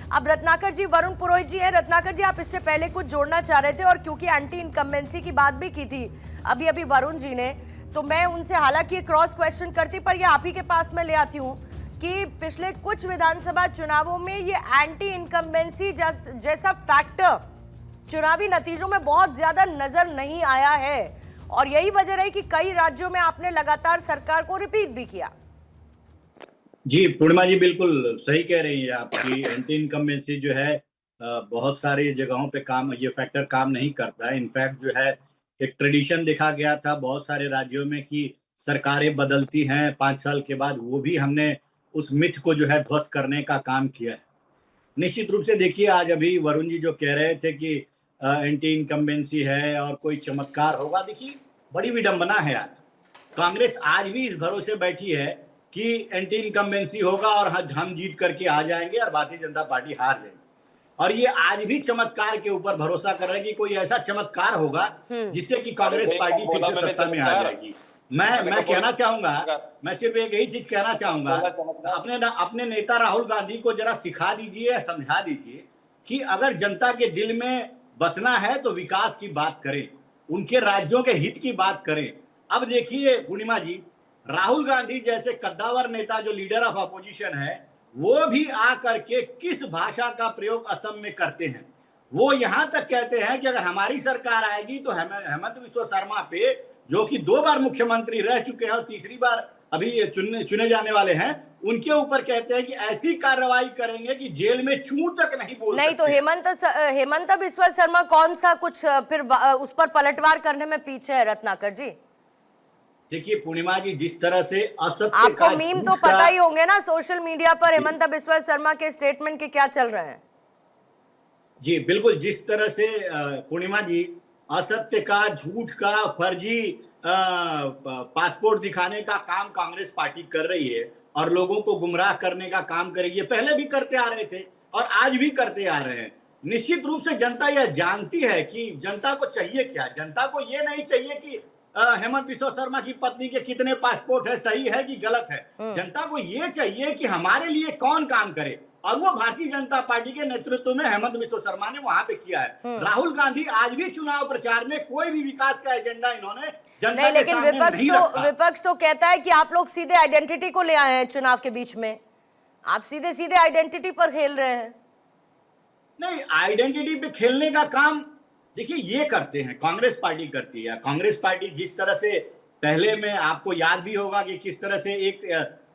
अब रत्नाकर जी, वरुण पुरोहित जी हैं। रत्नाकर जी, आप इससे पहले कुछ जोड़ना चाह रहे थे और क्योंकि एंटी इनकम्बेंसी की बात भी की थी अभी अभी वरुण जी ने, तो मैं उनसे हालांकि क्रॉस क्वेश्चन करती, पर ये आप ही के पास में ले आती हूँ कि पिछले कुछ विधानसभा चुनावों में ये एंटी इनकम्बेंसी जैसा फैक्टर चुनावी नतीजों में बहुत ज्यादा नजर नहीं आया है, और यही वजह रही कि कई राज्यों में आपने लगातार सरकार को रिपीट भी किया। जी पूर्णिमा जी, बिल्कुल सही कह रही है आपकी। एंटी इनकम्बेंसी जो है बहुत सारी जगहों पे काम, ये फैक्टर काम नहीं करता है। इनफैक्ट जो है एक ट्रेडिशन देखा गया था बहुत सारे राज्यों में कि सरकारें बदलती हैं 5 साल के बाद, वो भी हमने उस मिथ को जो है ध्वस्त करने का काम किया है। निश्चित रूप से देखिए, आज अभी वरुण जी जो कह रहे थे कि एंटी इनकम्बेंसी है और कोई चमत्कार होगा, देखिए बड़ी विडंबना है। आज कांग्रेस आज भी इस भरोसे बैठी है कि एंटी इनकम्बेंसी होगा और हम जीत करके आ जाएंगे और भारतीय जनता पार्टी हार जाएगी, और ये आज भी चमत्कार के ऊपर भरोसा कर रहे हैं कि कोई ऐसा चमत्कार होगा जिससे कि कांग्रेस पार्टी फिर से सत्ता में आ जाएगी। मैं कहना चाहूंगा, मैं सिर्फ एक यही चीज कहना चाहूंगा, अपने नेता राहुल गांधी को जरा सिखा दीजिए या समझा दीजिए कि अगर जनता के दिल में बसना है तो विकास की बात करें, उनके राज्यों के हित की बात करें। अब देखिए पूर्णिमा जी, राहुल गांधी जैसे कद्दावर नेता जो लीडर ऑफ अपोजिशन है, वो भी आ करके किस भाषा का प्रयोग असम में करते हैं। वो यहां तक कहते हैं कि अगर हमारी सरकार आएगी तो हेमंत बिस्वा शर्मा पे, जो कि 2 बार मुख्यमंत्री रह चुके हैं और तीसरी बार अभी चुने जाने वाले हैं, उनके ऊपर कहते हैं कि ऐसी कार्रवाई करेंगे कि जेल में चूं तक नहीं बोल नहीं सकते। तो हेमंत बिस्वा शर्मा कौन सा कुछ फिर उस पर पलटवार करने में पीछे है रत्नाकर जी? देखिए पूर्णिमा जी, जिस तरह से असत्य आपको मीम तो पता ही होंगे ना सोशल मीडिया पर हेमंत बिस्वा शर्मा के स्टेटमेंट के क्या चल रहे हैं। जी बिल्कुल, जिस तरह से पूर्णिमा जी असत्य का, झूठ का, फर्जी पासपोर्ट दिखाने का काम कांग्रेस पार्टी कर रही है और लोगों को गुमराह करने का काम कर रही है, पहले भी करते आ रहे थे और आज भी करते आ रहे हैं। निश्चित रूप से जनता यह जानती है कि जनता को चाहिए क्या। जनता को यह नहीं चाहिए कि हेमंत बिस्वा शर्मा की पत्नी के कितने पासपोर्ट है, सही है कि गलत है। जनता को यह चाहिए कि हमारे लिए कौन काम करे, और वो भारतीय जनता पार्टी के नेतृत्व में हेमंत बिस्वा शर्मा ने वहां पे किया है। राहुल गांधी आज भी चुनाव प्रचार में कोई भी विकास का एजेंडा इन्होंने जनता के सामने नहीं रखा। विपक्ष तो कहता है कि आप लोग सीधे आइडेंटिटी को ले आए हैं चुनाव के बीच में, आप सीधे सीधे आइडेंटिटी पर खेल रहे हैं। नहीं, आइडेंटिटी पे खेलने का काम देखिए ये करते हैं, कांग्रेस पार्टी करती है। कांग्रेस पार्टी जिस तरह से पहले में, आपको याद भी होगा कि किस तरह से एक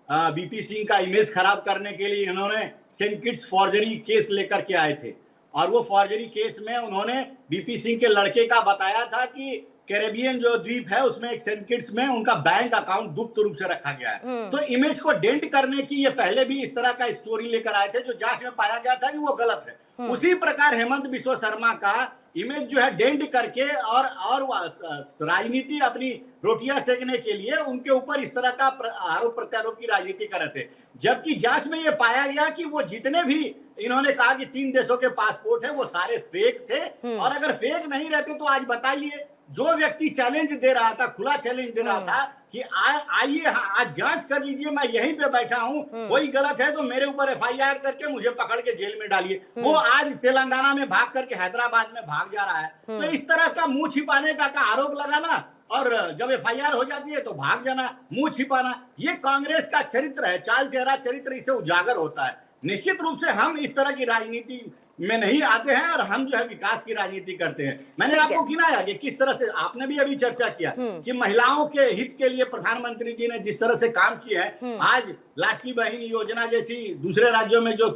बीपी सिंह का इमेज खराब करने के लिए इन्होंने सेंट किट्स फॉर्जरी केस लेकर के आए थे, और वो फॉर्जरी केस में उन्होंने बीपी सिंह के लड़के का बताया था कि कैरेबियन जो द्वीप है उसमें एक सेंट किट्स में उनका बैंक अकाउंट गुप्त रूप से रखा गया है। तो इमेज को डेंट करने की ये पहले भी इस तरह का स्टोरी लेकर आए थे, जो जांच में पाया गया था कि वो गलत है। उसी प्रकार हेमंत बिस्वा शर्मा का इमेज जो है डेंट करके और राजनीति अपनी रोटियां सेकने के लिए उनके ऊपर इस तरह का आरोप प्रत्यारोप की राजनीति कर रहे थे। जबकि जांच में ये पाया गया कि वो जितने भी इन्होंने कहा कि 3 देशों के पासपोर्ट है, वो सारे फेक थे। और अगर फेक नहीं रहते तो आज बताइए, जो व्यक्ति चैलेंज दे रहा था, खुला चैलेंज दे रहा था कि आइए आज जांच कर लीजिए, मैं यहीं पे बैठा हूं, कोई गलत है तो मेरे ऊपर एफआईआर करके मुझे पकड़ के जेल में डालिए, वो आज तेलंगाना में भाग करके हैदराबाद में भाग जा रहा है। तो इस तरह का मुंह छिपाने का आरोप लगाना और जब एफआईआर हो जाती है तो भाग जाना, मुंह छिपाना, ये कांग्रेस का चरित्र है, चाल चेहरा चरित्र इसे उजागर होता है। निश्चित रूप से हम इस तरह की राजनीति में नहीं आते हैं और हम जो है विकास की राजनीति करते हैं। मैंने आपको गिनाया कि किस तरह से, आपने भी अभी चर्चा किया कि महिलाओं के हित के लिए प्रधानमंत्री जी ने जिस तरह से काम किए हैं। आज लाडली बहन योजना जैसी दूसरे राज्यों में जो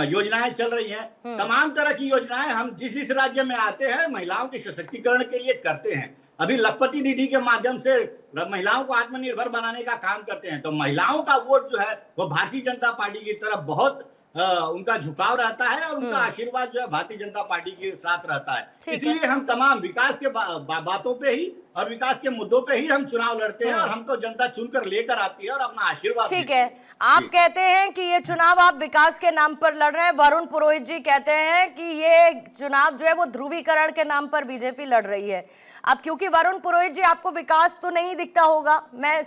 योजनाएं चल रही हैं, तमाम तरह की योजनाएं हम जिस राज्य में आते हैं महिलाओं के सशक्तिकरण के लिए करते हैं। अभी लखपति दीदी के माध्यम से महिलाओं को आत्मनिर्भर बनाने का काम करते हैं। तो महिलाओं का वोट जो है वो भारतीय जनता पार्टी की तरफ बहुत उनका झुकाव रहता है और उनका आशीर्वाद जो है भारतीय जनता पार्टी के साथ रहता है। इसलिए हम तमाम विकास के बातों पे ही और विकास के मुद्दों पे ही हम चुनाव लड़ते हैं और हमको जनता चुनकर लेकर आती है और अपना आशीर्वाद। ठीक है, आप कहते हैं कि ये चुनाव आप विकास के नाम पर लड़ रहे हैं, वरुण पुरोहित जी कहते हैं कि ये चुनाव जो है वो ध्रुवीकरण के नाम पर बीजेपी लड़ रही है। अब क्योंकि वरुण पुरोहित जी आपको विकास तो नहीं दिखता होगा, मैं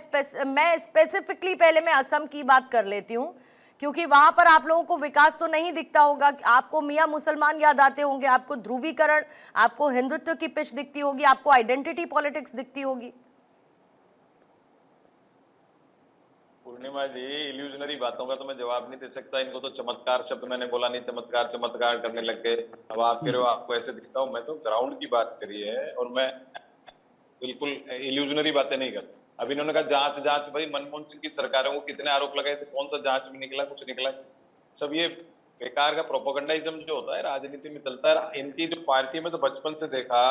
स्पेसिफिकली पहले मैं असम की बात कर लेती हूँ क्योंकि वहां पर आप लोगों को विकास तो नहीं दिखता होगा। आपको मियां मुसलमान याद आते होंगे, आपको ध्रुवीकरण, आपको हिंदुत्व की पिच दिखती होगी, आपको आइडेंटिटी पॉलिटिक्स दिखती होगी। पूर्णिमा जी, इल्यूजनरी बातों का तो मैं जवाब नहीं दे सकता। इनको तो चमत्कार शब्द मैंने बोला नहीं, चमत्कार चमत्कार करने लग गए। अब आप कह रहे हो आपको ऐसे दिखता हूँ, मैं तो ग्राउंड की बात करी है और मैं बिल्कुल इल्यूजनरी बातें नहीं करता। अब इन्होंने कहा जांच जांच, भाई मनमोहन सिंह की सरकारों को कितने आरोप लगाए थे, कौन सा जांच में निकला, कुछ निकला? सब ये बेकार का प्रोपोगंडाइज्म जो होता है राजनीति में चलता है। इनकी जो पार्टी में तो बचपन से देखा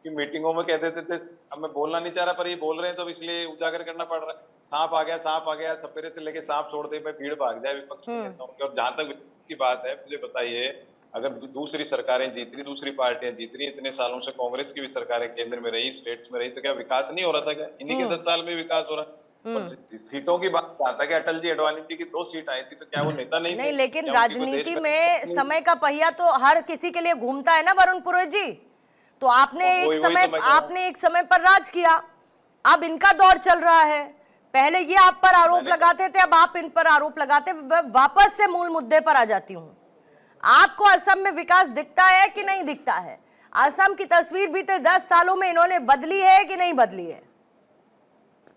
कि मीटिंगों में कह देते थे, अब मैं बोलना नहीं चाह रहा पर ये बोल रहे हैं तो इसलिए उजागर करना पड़ रहा है। सांप आ गया, सांप आ गया, सपेरे से लेके सांप छोड़ दे, भीड़ भाग जाए विपक्ष के नेताओं की। और जहां तक विपक्ष की बात है, मुझे बताइए, अगर दूसरी सरकारें जीत रही, दूसरी पार्टियां जीत रही, इतने सालों से कांग्रेस की भी सरकारें केंद्र में रही, स्टेट्स में रही, तो क्या विकास नहीं हो रहा था? क्या इन्हीं के 10 साल में विकास हो रहा? और सीटों की बात आता है कि अटल जी अडवाणी जी की 2 सीट आई थी, तो क्या वो नेता नहीं थे? नहीं, लेकिन क्या उनकी कोई राजनीति देश में समय का पहिया तो हर किसी के लिए घूमता है ना वरुण पुरोहित जी। तो आपने एक समय पर राज किया, अब इनका दौर चल रहा है। पहले ये आप पर आरोप लगाते थे, अब आप इन पर आरोप लगाते। वापस से मूल मुद्दे पर आ जाती हूँ। आपको असम में विकास दिखता है कि नहीं दिखता है? असम की तस्वीर बीते 10 सालों में इन्होंने बदली है कि नहीं बदली है?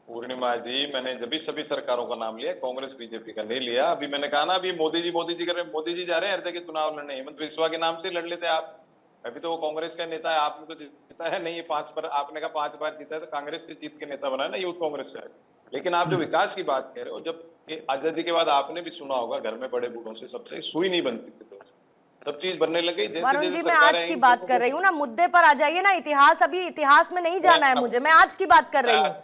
पूर्णिमा जी, मैंने जब भी सभी सरकारों का नाम लिया, कांग्रेस बीजेपी का नहीं लिया। अभी मैंने कहा ना, अभी मोदी जी कर रहे हैं, मोदी जी जा रहे हैं हर जगह चुनाव लड़ने। हेमंत बिस्वा के नाम से लड़ लेते आप। अभी तो वो कांग्रेस का नेता है, आपने तो जीता है नहीं, 5 पर आपने कहा 5 बार जीता है, तो कांग्रेस से जीत के नेता बना है ना, यूथ कांग्रेस से। लेकिन आप जो विकास की बात कह रहे हो, जब आजादी के बाद आपने भी सुना होगा घर में बड़े बूढ़ों से, सबसे सुई नहीं बनती थी, तो सब चीज बनने लगी। वरुण जी, मैं आज की बात कर रही हूँ ना, मुद्दे पर आ जाइए ना। इतिहास, अभी इतिहास में नहीं जाना है मुझे, मैं आज की बात कर रही हूँ।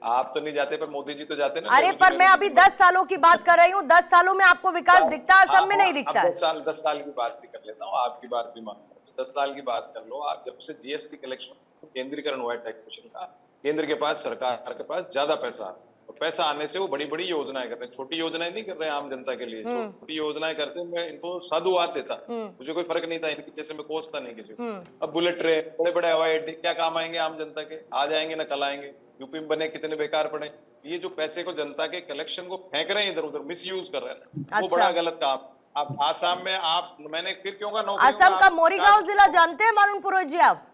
आप तो नहीं जाते पर मोदी जी तो जाते ना। अरे पर मैं अभी 10 सालों की बात कर रही हूँ। 10 सालों में आपको विकास दिखता है, असम में नहीं दिखता है। 10 साल की बात भी कर लेता हूँ, आपकी बात भी मानता हूँ। 10 साल की बात कर लो आप। जब से जीएसटी कलेक्शन, केंद्रीकरण हुआ है टैक्सेशन का, केंद्र के पास, सरकार के पास ज्यादा पैसा, और पैसा आने से वो बड़ी बड़ी योजनाएं करते हैं। छोटी योजनाएं नहीं कर रहे हैं आम जनता के लिए, छोटी योजनाएं करते हैं। मैं इनको साधुवाद देता, मुझे कोई फर्क नहीं था इनकी, जैसे मैं कोसता नहीं किसी को। अब बुलेट ट्रेन, बड़े बड़े हवाई अड्डे क्या काम आएंगे आम जनता के? आ जाएंगे ना कल आएंगे। यूपी में बने कितने बेकार पड़े। ये जो पैसे को, जनता के कलेक्शन को फेंक रहे हैं इधर उधर, मिस यूज कर रहे हैं, वो बड़ा गलत काम। आप आसाम में, आप, मैंने फिर क्यों कहा असम का मोरीगांव जिला जानते हैं वरुण पुरोहित जी आप?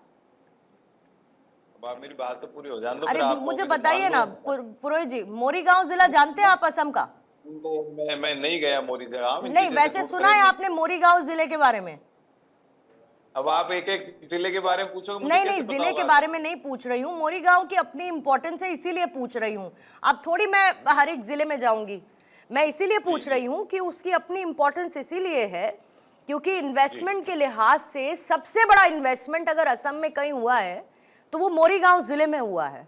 मेरी बात तो पूरी हो जाने दो। अरे मुझे बताइए ना पुरोहित जी, मोरीगांव जिला जानते हैं आप असम का? मैं नहीं गया मोरीगांव। नहीं, वैसे सुना है आपने मोरीगांव जिले के बारे में? अब आप एक एक जिले के बारे में पूछो। नहीं, जिले के बारे में नहीं पूछ रही हूँ, मोरीगांव की अपनी इंपॉर्टेंस है इसीलिए पूछ रही हूँ। अब थोड़ी मैं हर एक जिले में जाऊंगी, मैं इसीलिए पूछ रही हूँ कि उसकी अपनी इंपॉर्टेंस इसीलिए है क्योंकि इन्वेस्टमेंट के लिहाज से सबसे बड़ा इन्वेस्टमेंट अगर असम में कहीं हुआ है तो वो मोरीगांव जिले में हुआ है।